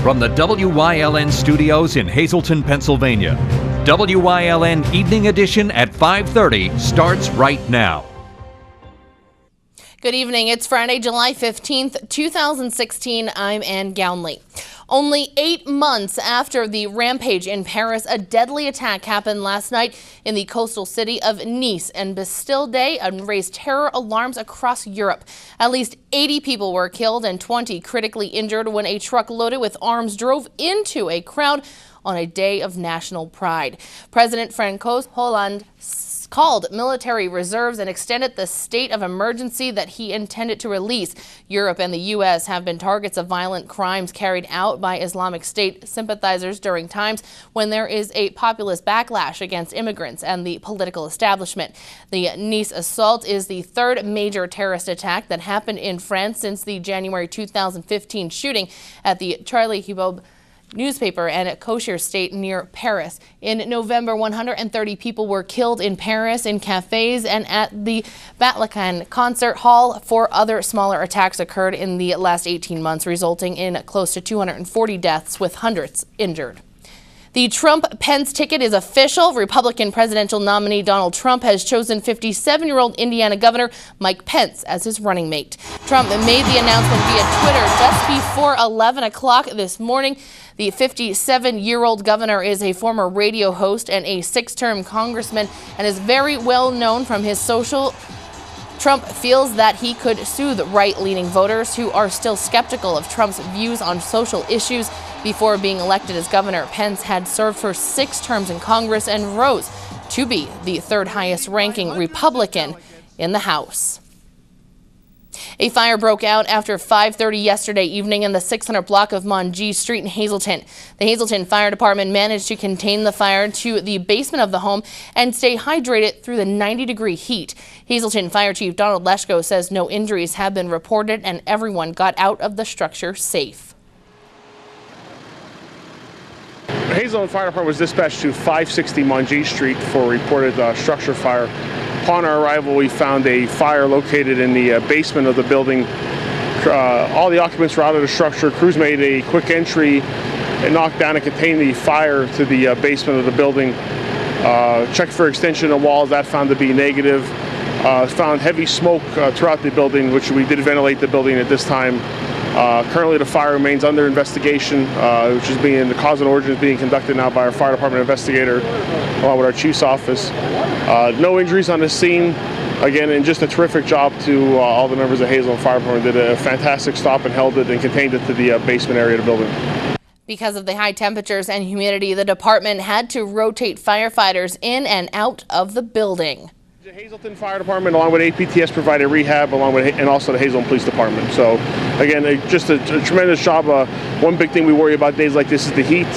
From the WYLN studios in Hazleton, Pennsylvania, WYLN Evening Edition at 5:30 starts right now. Good evening. It's Friday, July 15th, 2016. I'm Ann Gownley. Only 8 months after the rampage in Paris, a deadly attack happened last night in the coastal city of Nice and Bastille Day and raised terror alarms across Europe. At least 80 people were killed and 20 critically injured when a truck loaded with arms drove into a crowd on a day of national pride. President Francois Hollande called military reserves and extended the state of emergency that he intended to release. Europe and the U.S. have been targets of violent crimes carried out by Islamic State sympathizers during times when there is a populist backlash against immigrants and the political establishment. The Nice assault is the third major terrorist attack that happened in France since the January 2015 shooting at the Charlie Hebdo newspaper and a kosher state near Paris. In November, 130 people were killed in Paris in cafes and at the Bataclan concert hall. 4 other smaller attacks occurred in the last 18 months, resulting in close to 240 deaths with hundreds injured. The Trump-Pence ticket is official. Republican presidential nominee Donald Trump has chosen 57-year-old Indiana Governor Mike Pence as his running mate. Trump made the announcement via Twitter just before 11 o'clock this morning. The 57-year-old governor is a former radio host and a 6-term congressman and is very well known from his social. Trump feels that he could soothe right-leaning voters who are still skeptical of Trump's views on social issues. Before being elected as governor, Pence had served for 6 terms in Congress and rose to be the 3rd highest-ranking Republican in the House. A fire broke out after 5:30 yesterday evening in the 600 block of Mongees Street in Hazleton. The Hazleton Fire Department managed to contain the fire to the basement of the home and stay hydrated through the 90-degree heat. Hazleton Fire Chief Donald Leschko says no injuries have been reported and everyone got out of the structure safe. The Hazleton Fire Department was dispatched to 560 Mongees Street for a reported structure fire. Upon our arrival, we found a fire located in the basement of the building. All the occupants were out of the structure. Crews made a quick entry and knocked down and contained the fire to the basement of the building. Checked for extension of walls. That found to be negative. Found heavy smoke throughout the building, which we did ventilate the building at this time. Currently, the fire remains under investigation, which is the cause and origin is being conducted now by our fire department investigator, along with our chief's office. No injuries on the scene. Again, and just a terrific job to all the members of Hazleton Fire Department. Did a fantastic stop and held it and contained it to the basement area of the building. Because of the high temperatures and humidity, the department had to rotate firefighters in and out of the building. The Hazleton Fire Department, along with APTS, provided rehab, and also the Hazleton Police Department. So, again, just a tremendous job. One big thing we worry about days like this is the heat.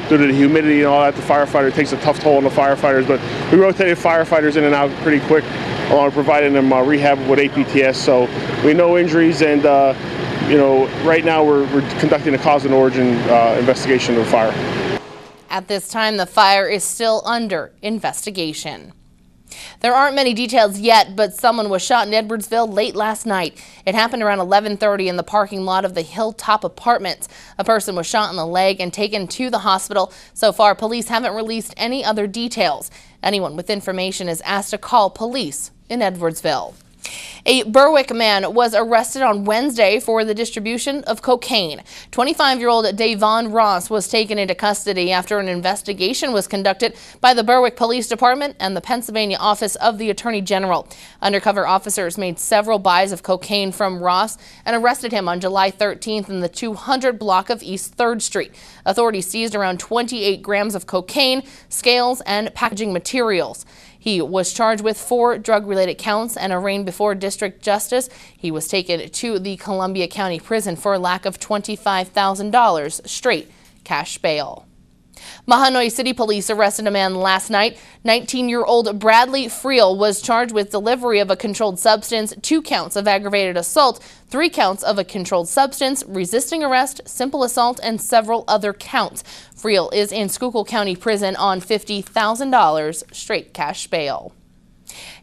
Due to the humidity and all that, the firefighter takes a tough toll on the firefighters. But we rotated firefighters in and out pretty quick, along with providing them rehab with APTS. So we know injuries, and right now we're conducting a cause and origin investigation of the fire. At this time, the fire is still under investigation. There aren't many details yet, but someone was shot in Edwardsville late last night. It happened around 11:30 in the parking lot of the Hilltop Apartments. A person was shot in the leg and taken to the hospital. So far, police haven't released any other details. Anyone with information is asked to call police in Edwardsville. A Berwick man was arrested on Wednesday for the distribution of cocaine. 25-year-old Davon Ross was taken into custody after an investigation was conducted by the Berwick Police Department and the Pennsylvania Office of the Attorney General. Undercover officers made several buys of cocaine from Ross and arrested him on July 13th in the 200 block of East 3rd Street. Authorities seized around 28 grams of cocaine, scales, and packaging materials. He was charged with 4 drug-related counts and arraigned before district justice. He was taken to the Columbia County Prison for a lack of $25,000 straight cash bail. Mahanoy City Police arrested a man last night. 19-year-old Bradley Friel was charged with delivery of a controlled substance, 2 counts of aggravated assault, 3 counts of a controlled substance, resisting arrest, simple assault, and several other counts. Friel is in Schuylkill County Prison on $50,000 straight cash bail.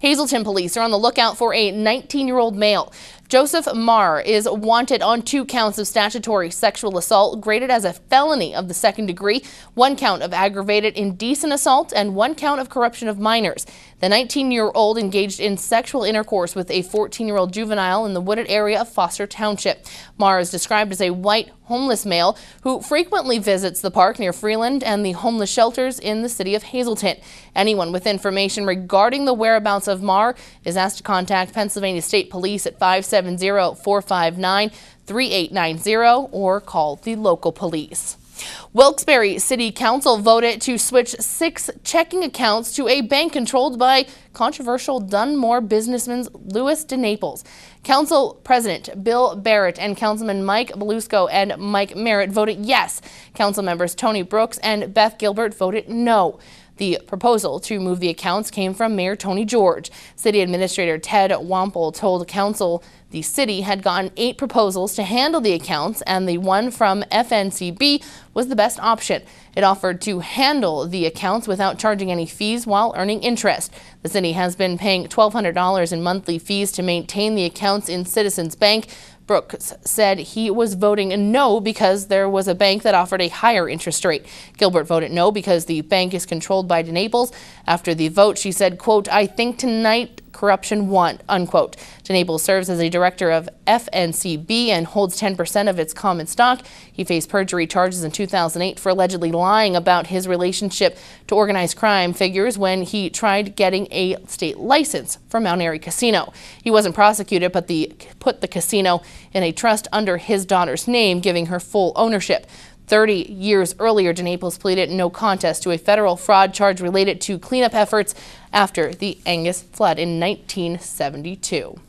Hazleton police are on the lookout for a 19-year-old male. Joseph Marr is wanted on 2 counts of statutory sexual assault graded as a felony of the 2nd degree, 1 count of aggravated indecent assault, and 1 count of corruption of minors. The 19-year-old engaged in sexual intercourse with a 14-year-old juvenile in the wooded area of Foster Township. Marr is described as a white, homeless male who frequently visits the park near Freeland and the homeless shelters in the city of Hazleton. Anyone with information regarding the whereabouts of Marr is asked to contact Pennsylvania State Police at 570-459-3890 or call the local police. Wilkes-Barre City Council voted to switch 6 checking accounts to a bank controlled by controversial Dunmore businessman Louis DeNaples. Council President Bill Barrett and Councilman Mike Belusco and Mike Merritt voted yes. Council members Tony Brooks and Beth Gilbert voted no. The proposal to move the accounts came from Mayor Tony George. City Administrator Ted Wample told Council the city had gotten 8 proposals to handle the accounts, and the one from FNCB was the best option. It offered to handle the accounts without charging any fees while earning interest. The city has been paying $1,200 in monthly fees to maintain the accounts in Citizens Bank. Brooks said he was voting no because there was a bank that offered a higher interest rate. Gilbert voted no because the bank is controlled by DeNaples. After the vote, she said, quote, "I think tonight corruption won," unquote. DeNaples serves as a director of FNCB and holds 10% of its common stock. He faced perjury charges in 2008 for allegedly lying about his relationship to organized crime figures when he tried getting a state license for Mount Airy Casino. He wasn't prosecuted, but put the casino in a trust under his daughter's name, giving her full ownership. 30 years earlier, DeNaples pleaded no contest to a federal fraud charge related to cleanup efforts after the Angus flood in 1972.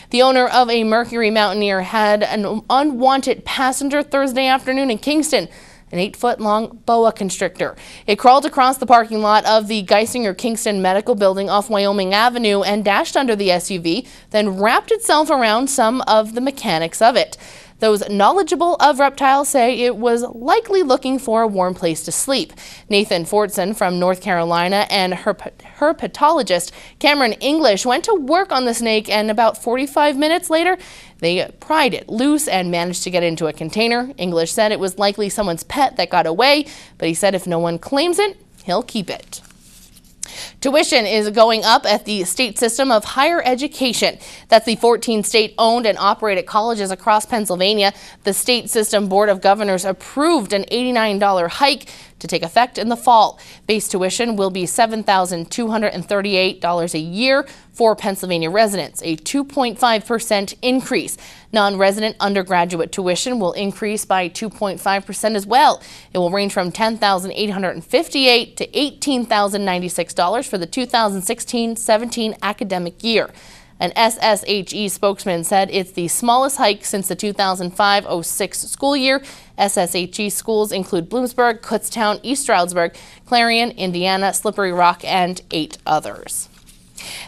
The owner of a Mercury Mountaineer had an unwanted passenger Thursday afternoon in Kingston, an 8-foot-long boa constrictor. It crawled across the parking lot of the Geisinger Kingston Medical Building off Wyoming Avenue and dashed under the SUV, then wrapped itself around some of the mechanics of it. Those knowledgeable of reptiles say it was likely looking for a warm place to sleep. Nathan Fortson from North Carolina and herpetologist Cameron English went to work on the snake, and about 45 minutes later, they pried it loose and managed to get into a container. English said it was likely someone's pet that got away, but he said if no one claims it, he'll keep it. Tuition is going up at the state system of higher education. That's the 14 state-owned and operated colleges across Pennsylvania. The state system board of governors approved an $89 hike to take effect in the fall. Base tuition will be $7,238 a year for Pennsylvania residents, a 2.5% increase. Non-resident undergraduate tuition will increase by 2.5% as well. It will range from $10,858 to $18,096 for the 2016-17 academic year. An SSHE spokesman said it's the smallest hike since the 2005-06 school year. SSHE schools include Bloomsburg, Kutztown, East Stroudsburg, Clarion, Indiana, Slippery Rock, and 8 others.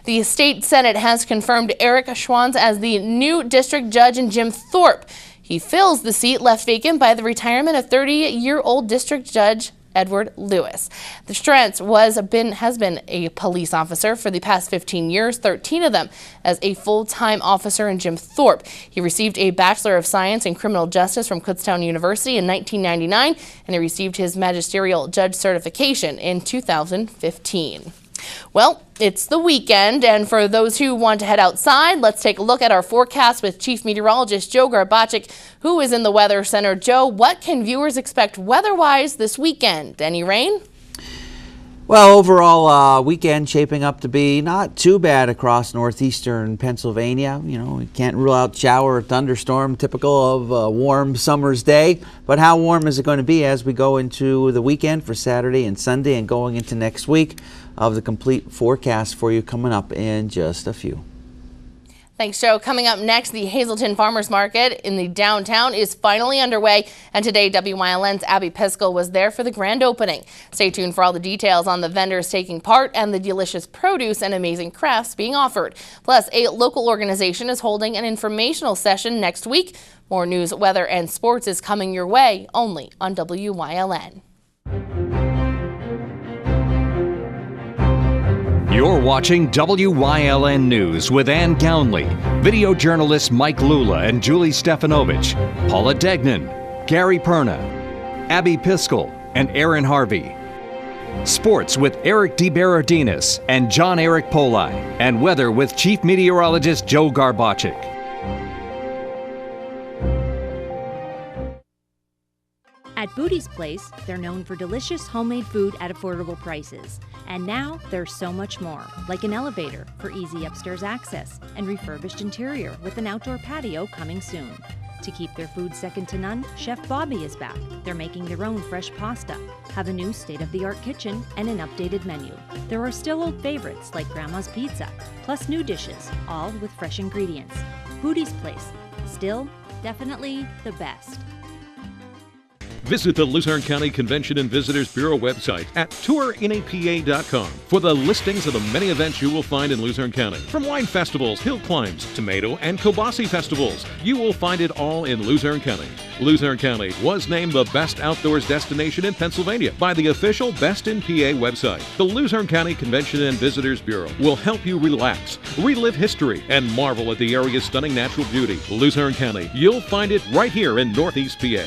The state Senate has confirmed Eric Schwanz as the new district judge and Jim Thorpe. He fills the seat left vacant by the retirement of 30-year-old district judge Edward Lewis. The Strentz has been a police officer for the past 15 years, 13 of them as a full-time officer in Jim Thorpe. He received a Bachelor of Science in Criminal Justice from Kutztown University in 1999, and he received his magisterial judge certification in 2015. Well, it's the weekend, and for those who want to head outside, let's take a look at our forecast with Chief Meteorologist Joe Garbacik, who is in the Weather Center. Joe, what can viewers expect weather-wise this weekend? Any rain? Well, overall weekend shaping up to be not too bad across northeastern Pennsylvania. You know, we can't rule out shower or thunderstorm, typical of a warm summer's day. But how warm is it going to be as we go into the weekend for Saturday and Sunday and going into next week? Of the complete forecast for you coming up in just a few. Thanks, Joe. Coming up next, the Hazleton Farmers Market in the downtown is finally underway, and today WYLN's Abby Piskel was there for the grand opening. Stay tuned for all the details on the vendors taking part and the delicious produce and amazing crafts being offered. Plus, a local organization is holding an informational session next week. More news, weather, and sports is coming your way only on WYLN. You're watching WYLN News with Ann Gownley, video journalists Mike Lula and Julie Stefanovich, Paula Degnan, Gary Perna, Abby Piskel, and Aaron Harvey. Sports with Eric DeBerardinis and John Eric Poli, and weather with Chief Meteorologist Joe Garbachik. At Booty's Place, they're known for delicious homemade food at affordable prices. And now there's so much more, like an elevator for easy upstairs access and refurbished interior with an outdoor patio coming soon. To keep their food second to none, Chef Bobby is back. They're making their own fresh pasta, have a new state-of-the-art kitchen, and an updated menu. There are still old favorites like Grandma's Pizza, plus new dishes, all with fresh ingredients. Booty's Place, still, definitely the best. Visit the Luzerne County Convention and Visitors Bureau website at tourinapa.com for the listings of the many events you will find in Luzerne County. From wine festivals, hill climbs, tomato and kibasi festivals, you will find it all in Luzerne County. Luzerne County was named the best outdoors destination in Pennsylvania by the official Best in PA website. The Luzerne County Convention and Visitors Bureau will help you relax, relive history, and marvel at the area's stunning natural beauty. Luzerne County, you'll find it right here in Northeast PA.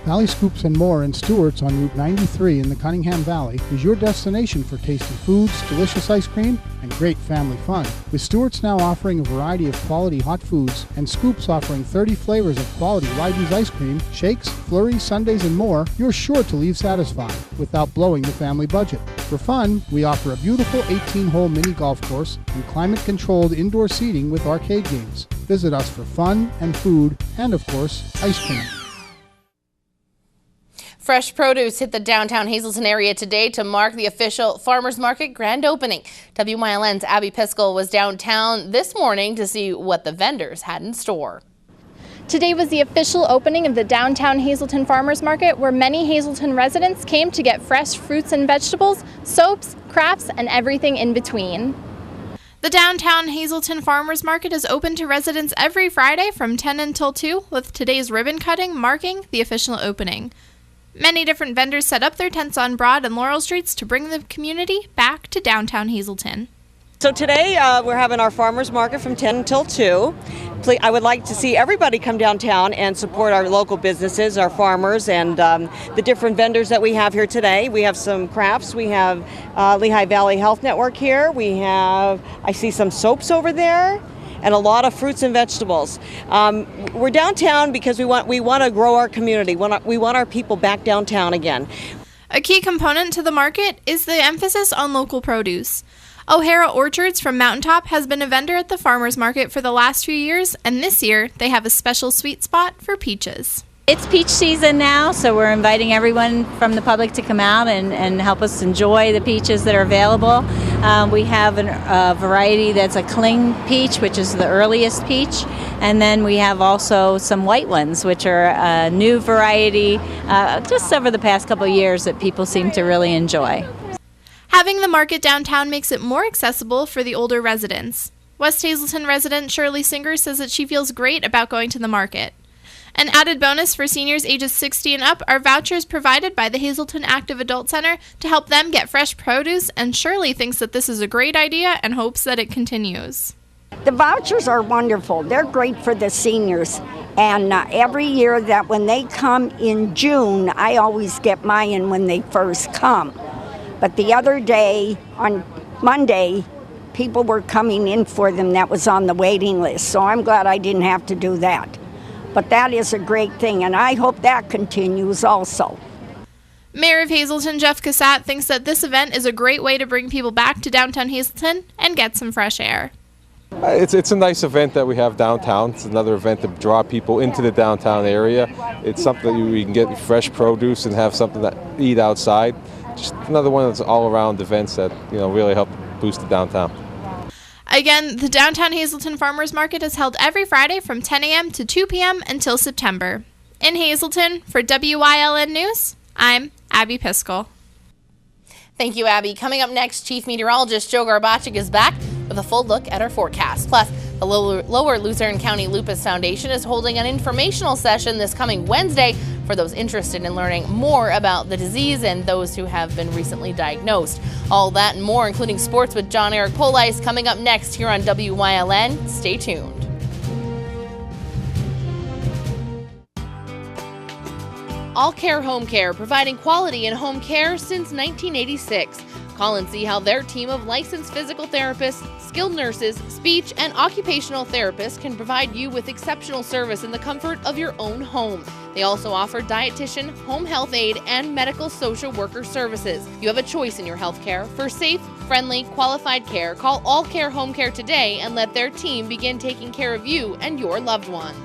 Valley Scoops and More in Stewart's on Route 93 in the Cunningham Valley is your destination for tasty foods, delicious ice cream, and great family fun. With Stewart's now offering a variety of quality hot foods and Scoops offering 30 flavors of quality Leiden's ice cream, shakes, flurries, sundaes, and more, you're sure to leave satisfied without blowing the family budget. For fun, we offer a beautiful 18-hole mini golf course and climate-controlled indoor seating with arcade games. Visit us for fun and food and, of course, ice cream. Fresh produce hit the downtown Hazleton area today to mark the official Farmers Market grand opening. WYLN's Abby Piskel was downtown this morning to see what the vendors had in store. Today was the official opening of the downtown Hazleton Farmers Market, where many Hazleton residents came to get fresh fruits and vegetables, soaps, crafts, and everything in between. The downtown Hazleton Farmers Market is open to residents every Friday from 10 until 2, with today's ribbon cutting marking the official opening. Many different vendors set up their tents on Broad and Laurel Streets to bring the community back to downtown Hazleton. So today we're having our farmers market from 10 until 2. I would like to see everybody come downtown and support our local businesses, our farmers, and the different vendors that we have here today. We have some crafts. We have Lehigh Valley Health Network here. I see some soaps over there, and a lot of fruits and vegetables. We're downtown because we want to grow our community. We want our people back downtown again. A key component to the market is the emphasis on local produce. O'Hara Orchards from Mountaintop has been a vendor at the farmers market for the last few years, and this year they have a special sweet spot for peaches. It's peach season now, so we're inviting everyone from the public to come out and help us enjoy the peaches that are available. We have a variety that's a cling peach, which is the earliest peach, and then we have also some white ones, which are a new variety just over the past couple of years that people seem to really enjoy. Having the market downtown makes it more accessible for the older residents. West Hazleton resident Shirley Singer says that she feels great about going to the market. An added bonus for seniors ages 60 and up are vouchers provided by the Hazleton Active Adult Center to help them get fresh produce, and Shirley thinks that this is a great idea and hopes that it continues. The vouchers are wonderful. They're great for the seniors. And every year that when they come in June, I always get mine when they first come. But the other day, on Monday, people were coming in for them that was on the waiting list. So I'm glad I didn't have to do that. But that is a great thing, and I hope that continues also. Mayor of Hazleton Jeff Cassat thinks that this event is a great way to bring people back to downtown Hazleton and get some fresh air. It's a nice event that we have downtown. It's another event to draw people into the downtown area. It's something that we can get fresh produce and have something to eat outside. Just another one of those all-around events that really help boost the downtown. Again, the downtown Hazleton Farmers Market is held every Friday from 10 a.m. to 2 p.m. until September. In Hazleton, for WYLN News, I'm Abby Piskel. Thank you, Abby. Coming up next, Chief Meteorologist Joe Garbachik is back with a full look at our forecast. Plus, the Lower Luzerne County Lupus Foundation is holding an informational session this coming Wednesday for those interested in learning more about the disease and those who have been recently diagnosed. All that and more, including sports with John Eric Police, coming up next here on WYLN. Stay tuned. All Care Home Care, providing quality in home care since 1986. Call and see how their team of licensed physical therapists, skilled nurses, speech, and occupational therapists can provide you with exceptional service in the comfort of your own home. They also offer dietitian, home health aide, and medical social worker services. You have a choice in your health care. For safe, friendly, qualified care, call All Care Home Care today and let their team begin taking care of you and your loved ones.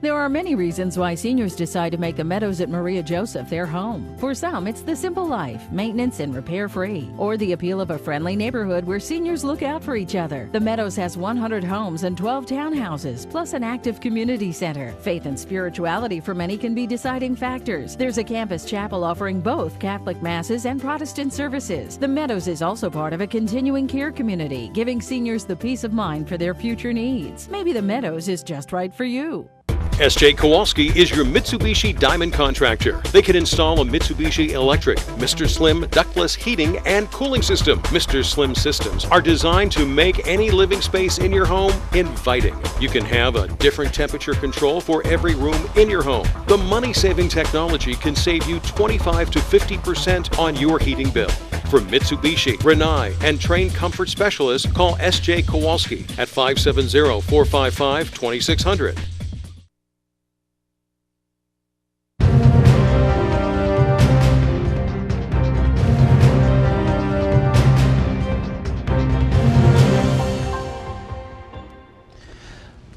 There are many reasons why seniors decide to make the Meadows at Maria Joseph their home. For some, it's the simple life, maintenance and repair free, or the appeal of a friendly neighborhood where seniors look out for each other. The Meadows has 100 homes and 12 townhouses, plus an active community center. Faith and spirituality for many can be deciding factors. There's a campus chapel offering both Catholic masses and Protestant services. The Meadows is also part of a continuing care community, giving seniors the peace of mind for their future needs. Maybe the Meadows is just right for you. S.J. Kowalski is your Mitsubishi Diamond contractor. They can install a Mitsubishi electric, Mr. Slim ductless heating and cooling system. Mr. Slim systems are designed to make any living space in your home inviting. You can have a different temperature control for every room in your home. The money-saving technology can save you 25 to 50% on your heating bill. For Mitsubishi, Rinnai, and trained comfort specialists, call S.J. Kowalski at 570-455-2600.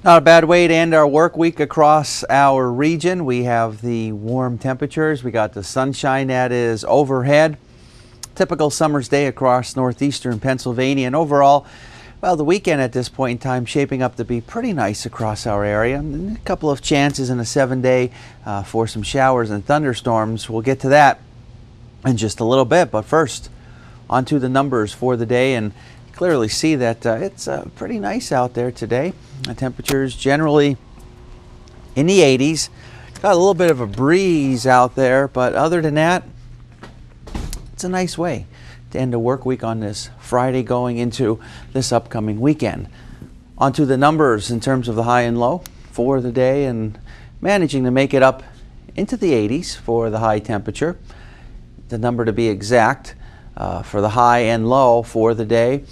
Not a bad way to end our work week across our region. We have the warm temperatures. We got the sunshine that is overhead. Typical summer's day across northeastern Pennsylvania. And overall, well, the weekend at this point in time shaping up to be pretty nice across our area. And a couple of chances in a 7-day for some showers and thunderstorms. We'll get to that in just a little bit. But first, on to the numbers for the day. And clearly see that it's pretty nice out there today. The temperatures generally in the 80s. Got a little bit of a breeze out there, but other than that, it's a nice way to end a work week on this Friday going into this upcoming weekend. On to the numbers in terms of the high and low for the day, and managing to make it up into the 80s for the high temperature. The number to be exact for the high and low for the day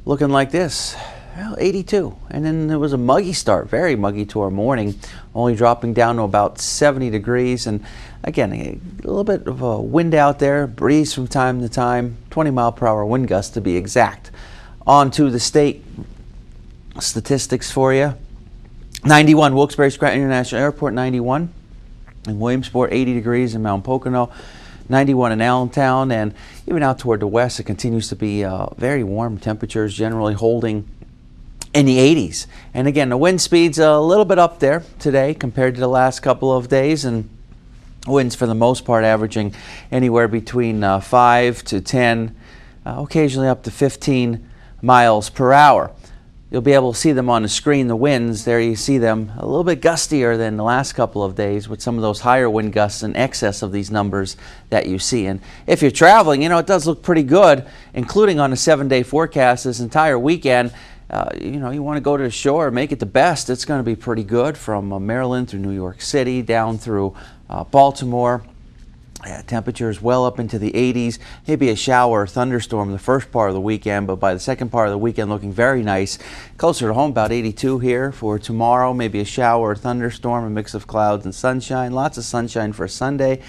looking like this. Well, 82, and then there was a muggy start, very muggy to our morning, only dropping down to about 70 degrees, and again, a little bit of a wind out there, breeze from time to time, 20-mile-per-hour wind gusts to be exact. On to the state statistics for you. 91, Wilkes-Barre Scranton International Airport, 91. In Williamsport, 80 degrees in Mount Pocono. 91 in Allentown, and even out toward the west, it continues to be very warm temperatures, generally holding in the 80s. And again, the wind speed's a little bit up there today compared to the last couple of days, and winds for the most part averaging anywhere between 5 to 10, occasionally up to 15 miles per hour. You'll be able to see them on the screen, the winds. There you see them a little bit gustier than the last couple of days with some of those higher wind gusts in excess of these numbers that you see. And if you're traveling, you know, it does look pretty good, including on a 7-day forecast this entire weekend. You know, you want to go to the shore, make it the best. It's going to be pretty good from Maryland through New York City down through Baltimore. Temperatures well up into the 80s, maybe a shower or thunderstorm the first part of the weekend, but by the second part of the weekend looking very nice. Closer to home, about 82 here for tomorrow, maybe a shower or thunderstorm, a mix of clouds and sunshine. Lots of sunshine for Sunday,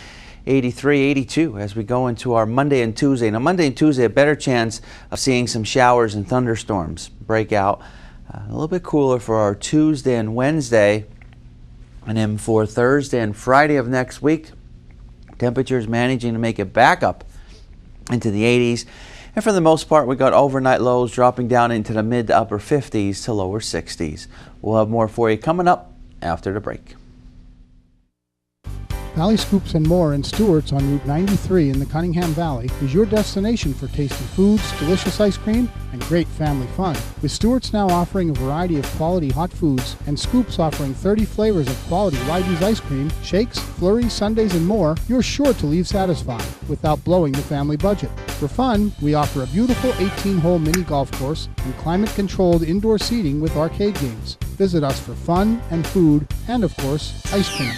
83, 82 as we go into our Monday and Tuesday. Now Monday and Tuesday, a better chance of seeing some showers and thunderstorms break out. A little bit cooler for our Tuesday and Wednesday, and then for Thursday and Friday of next week, temperatures managing to make it back up into the 80s. And for the most part, we got overnight lows dropping down into the mid to upper 50s to lower 60s. We'll have more for you coming up after the break. Valley Scoops and More in Stewart's on Route 93 in the Cunningham Valley is your destination for tasty foods, delicious ice cream, and great family fun. With Stewart's now offering a variety of quality hot foods and Scoops offering 30 flavors of quality Wyde's ice cream, shakes, flurries, sundaes, and more, you're sure to leave satisfied without blowing the family budget. For fun, we offer a beautiful 18-hole mini golf course and climate-controlled indoor seating with arcade games. Visit us for fun and food and, of course, ice cream.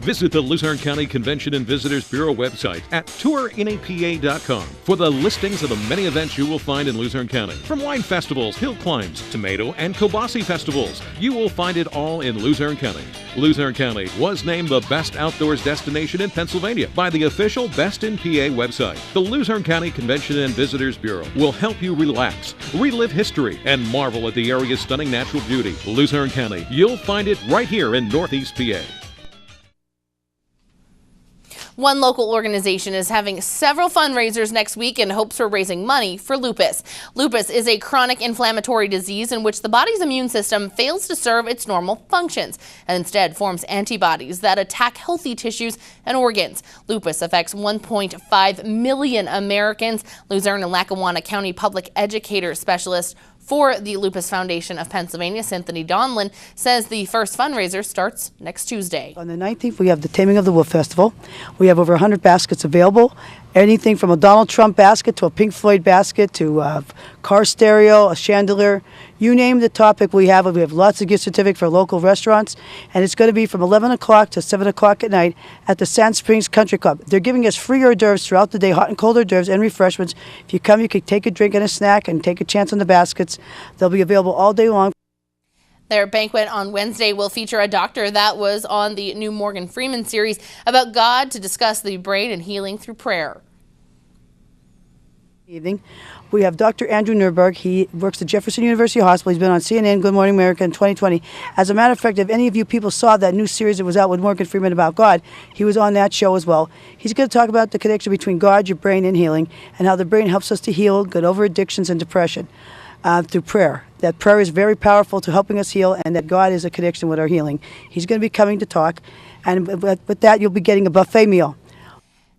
Visit the Luzerne County Convention and Visitors Bureau website at tourinapa.com for the listings of the many events you will find in Luzerne County. From wine festivals, hill climbs, tomato and kielbasa festivals, you will find it all in Luzerne County. Luzerne County was named the best outdoors destination in Pennsylvania by the official Best in PA website. The Luzerne County Convention and Visitors Bureau will help you relax, relive history, and marvel at the area's stunning natural beauty. Luzerne County, you'll find it right here in Northeast PA. One local organization is having several fundraisers next week in hopes for raising money for lupus. Lupus is a chronic inflammatory disease in which the body's immune system fails to serve its normal functions and instead forms antibodies that attack healthy tissues and organs. Lupus affects 1.5 million Americans. Luzerne and Lackawanna County public educator specialist for the Lupus Foundation of Pennsylvania, Cynthia Donlin, says the first fundraiser starts next Tuesday. On the 19th, we have the Taming of the Wolf Festival. We have over 100 baskets available. Anything from a Donald Trump basket to a Pink Floyd basket to a car stereo, a chandelier. You name the topic we have. We have lots of gift certificates for local restaurants. And it's going to be from 11 o'clock to 7 o'clock at night at the Sand Springs Country Club. They're giving us free hors d'oeuvres throughout the day, hot and cold hors d'oeuvres and refreshments. If you come, you can take a drink and a snack and take a chance on the baskets. They'll be available all day long. Their banquet on Wednesday will feature a doctor that was on the new Morgan Freeman series about God to discuss the brain and healing through prayer. Evening. We have Dr. Andrew Nurburg. He works at Jefferson University Hospital. He's been on CNN, Good Morning America in 2020. As a matter of fact, if any of you people saw that new series that was out with Morgan Freeman about God, he was on that show as well. He's going to talk about the connection between God, your brain, and healing, and how the brain helps us to heal, get over addictions and depression through prayer. That prayer is very powerful to helping us heal, and that God is a connection with our healing. He's going to be coming to talk, and with that, you'll be getting a buffet meal.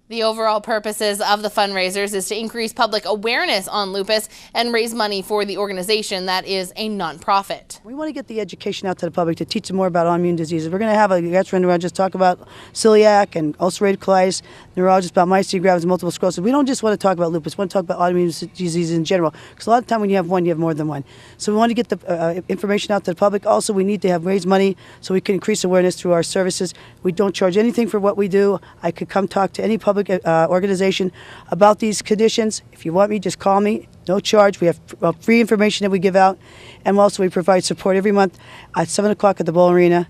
The overall purposes of the fundraisers is to increase public awareness on lupus and raise money for the organization that is a nonprofit. We want to get the education out to the public to teach them more about autoimmune diseases. We're going to have a gastroenterologist talk about celiac and ulcerative colitis, neurologist about myasthenia gravis and multiple sclerosis. We don't just want to talk about lupus. We want to talk about autoimmune diseases in general, because a lot of time when you have one, you have more than one. So we want to get the information out to the public. Also, we need to raise money so we can increase awareness through our services. We don't charge anything for what we do. I could come talk to any public organization about these conditions. If you want me, just call me. No charge. We have free information that we give out. And also we provide support every month at 7 o'clock at the Bowl Arena.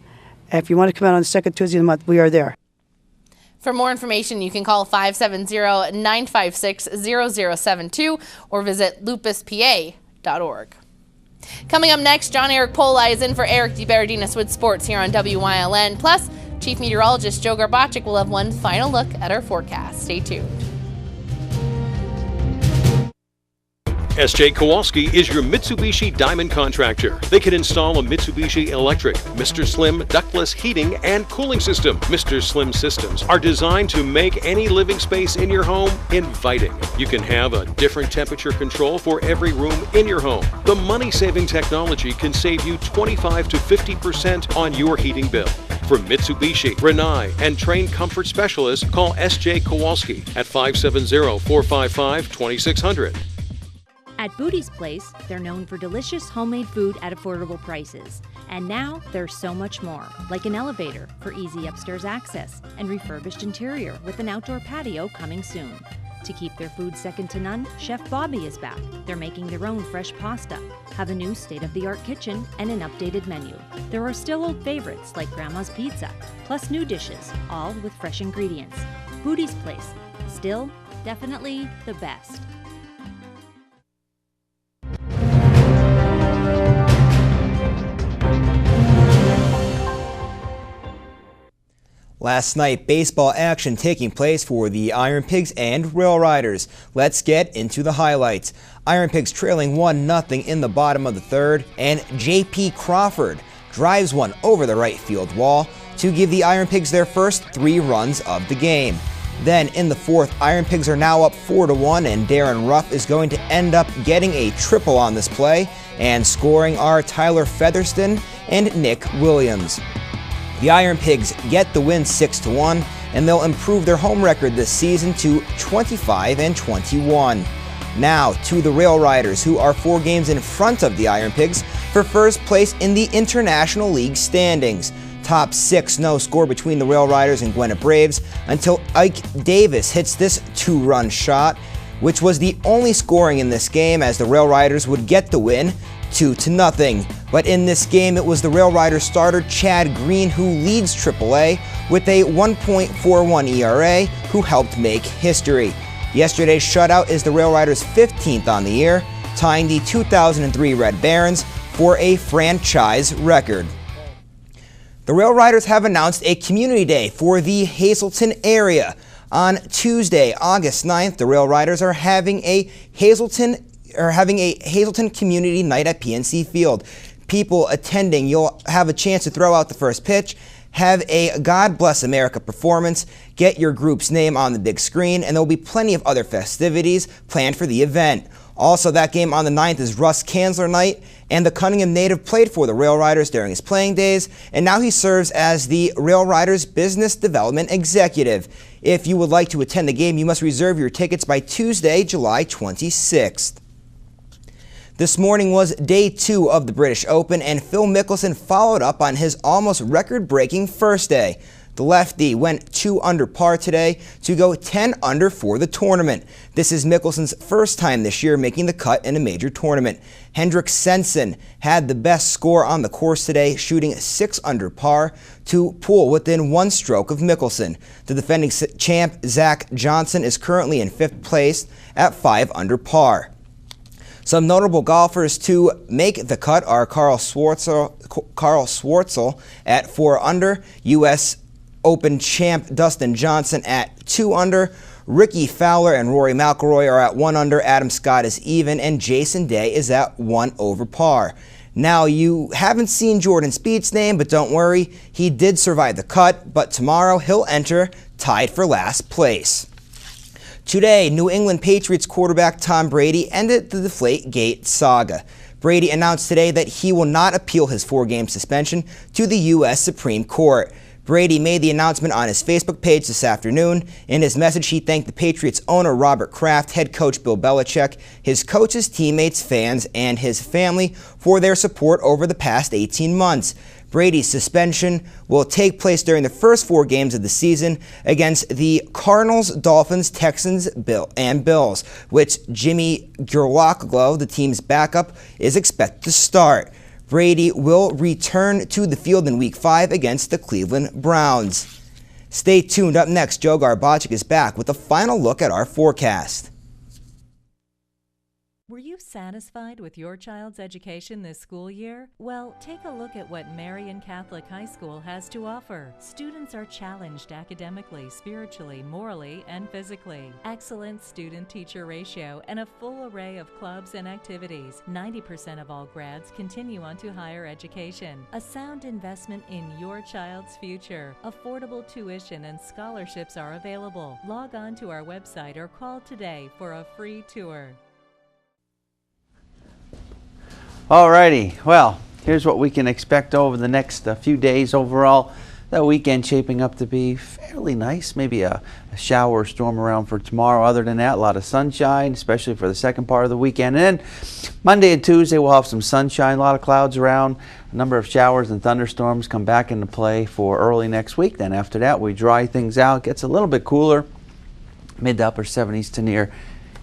And if you want to come out on the second Tuesday of the month, we are there. For more information, you can call 570-956-0072 or visit lupuspa.org. Coming up next, John Eric Pola is in for Eric DeBerardinis with sports here on WYLN. Plus, Chief Meteorologist Joe Garbacik will have one final look at our forecast. Stay tuned. S.J. Kowalski is your Mitsubishi Diamond contractor. They can install a Mitsubishi electric, Mr. Slim ductless heating and cooling system. Mr. Slim systems are designed to make any living space in your home inviting. You can have a different temperature control for every room in your home. The money-saving technology can save you 25 to 50% on your heating bill. For Mitsubishi, Rinnai, and trained comfort specialists, call S.J. Kowalski at 570-455-2600. At Booty's Place, they're known for delicious homemade food at affordable prices. And now there's so much more, like an elevator for easy upstairs access and refurbished interior with an outdoor patio coming soon. To keep their food second to none, Chef Bobby is back. They're making their own fresh pasta, have a new state-of-the-art kitchen, and an updated menu. There are still old favorites like Grandma's Pizza, plus new dishes, all with fresh ingredients. Booty's Place, still, definitely the best. Last night, baseball action taking place for the Iron Pigs and Rail Riders. Let's get into the highlights. Iron Pigs trailing 1-0 in the bottom of the third, and J.P. Crawford drives one over the right field wall. to give the Iron Pigs their first 3 runs of the game. Then in the 4th, Iron Pigs are now up 4-1, and Darren Ruff is going to end up getting a triple on this play, and scoring are Tyler Featherston and Nick Williams. The Iron Pigs get the win 6-1, and they'll improve their home record this season to 25-21. Now to the Rail Riders, who are 4 games in front of the Iron Pigs for first place in the International League standings. Top 6 no score between the Rail Riders and Gwinnett Braves until Ike Davis hits this 2-run shot, which was the only scoring in this game, as the Rail Riders would get the win 2-0. But in this game, it was the Rail Riders starter Chad Green who leads AAA with a 1.41 ERA, who helped make history. Yesterday's shutout is the Rail Riders' 15th on the year, tying the 2003 Red Barons for a franchise record. The Rail Riders have announced a community day for the Hazleton area. On Tuesday, August 9th, the Rail Riders are having a Hazleton community night at PNC Field. People attending, you'll have a chance to throw out the first pitch, have a God Bless America performance, get your group's name on the big screen, and there will be plenty of other festivities planned for the event. Also, that game on the 9th is Russ Kanzler night, and the Cunningham native played for the Rail Riders during his playing days, and now he serves as the Rail Riders Business Development Executive. If you would like to attend the game, you must reserve your tickets by Tuesday, July 26th. This morning was day 2 of the British Open, and Phil Mickelson followed up on his almost record-breaking first day. The lefty went 2 under par today to go 10 under for the tournament. This is Mickelson's first time this year making the cut in a major tournament. Hendrik Stenson had the best score on the course today, shooting 6 under par to pull within 1 stroke of Mickelson. The defending champ Zach Johnson is currently in 5th place at 5 under par. Some notable golfers to make the cut are Carl Schwartzel at 4 under, U.S. Open champ Dustin Johnson at 2 under, Ricky Fowler and Rory McIlroy are at 1 under, Adam Scott is even, and Jason Day is at 1 over par. Now, you haven't seen Jordan Spieth's name, but don't worry, he did survive the cut, but tomorrow he'll enter tied for last place. Today, New England Patriots quarterback Tom Brady ended the Deflategate saga. Brady announced today that he will not appeal his 4-game suspension to the U.S. Supreme Court. Brady made the announcement on his Facebook page this afternoon. In his message, he thanked the Patriots owner Robert Kraft, head coach Bill Belichick, his coaches, teammates, fans, and his family for their support over the past 18 months. Brady's suspension will take place during the first 4 games of the season against the Cardinals, Dolphins, Texans, and Bills, which Jimmy Garoppolo, the team's backup, is expected to start. Brady will return to the field in Week 5 against the Cleveland Browns. Stay tuned. Up next, Joe Garbacic is back with a final look at our forecast. Were you satisfied with your child's education this school year? Well, take a look at what Marian Catholic High School has to offer. Students are challenged academically, spiritually, morally, and physically. Excellent student-teacher ratio and a full array of clubs and activities. 90% of all grads continue on to higher education. A sound investment in your child's future. Affordable tuition and scholarships are available. Log on to our website or call today for a free tour. Alrighty, well, here's what we can expect over the next few days overall. That weekend shaping up to be fairly nice, maybe a shower or storm around for tomorrow. Other than that, a lot of sunshine, especially for the second part of the weekend. And then Monday and Tuesday we'll have some sunshine, a lot of clouds around. A number of showers and thunderstorms come back into play for early next week. Then after that we dry things out, gets a little bit cooler, mid to upper 70s to near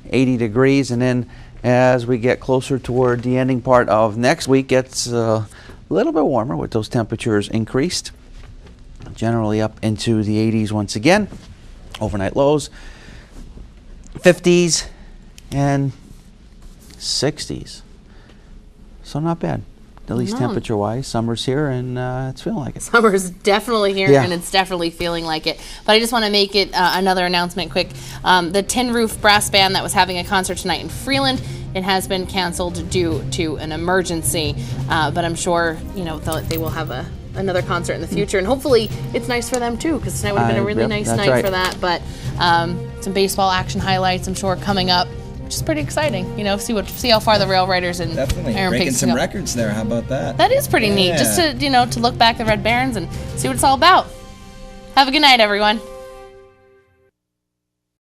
80 degrees. And then as we get closer toward the ending part of next week, gets a little bit warmer with those temperatures increased. Generally up into the 80s once again. Overnight lows, 50s and 60s. So not bad, at least temperature-wise. Summer's here and it's feeling like it. Summer's definitely here and it's definitely feeling like it. But I just want to make it another announcement quick. The Tin Roof Brass Band that was having a concert tonight in Freeland, it has been canceled due to an emergency. But I'm sure, you know, they will have a another concert in the future, and hopefully it's nice for them too, because tonight would have been a really nice night for that. But some baseball action highlights, I'm sure, coming up, which is pretty exciting. You know, see how far the Rail Riders and definitely Iron breaking Pigs some go. records there. How about that? That is pretty neat, just to to look back at the Red Barons and see what it's all about. Have a good night, everyone.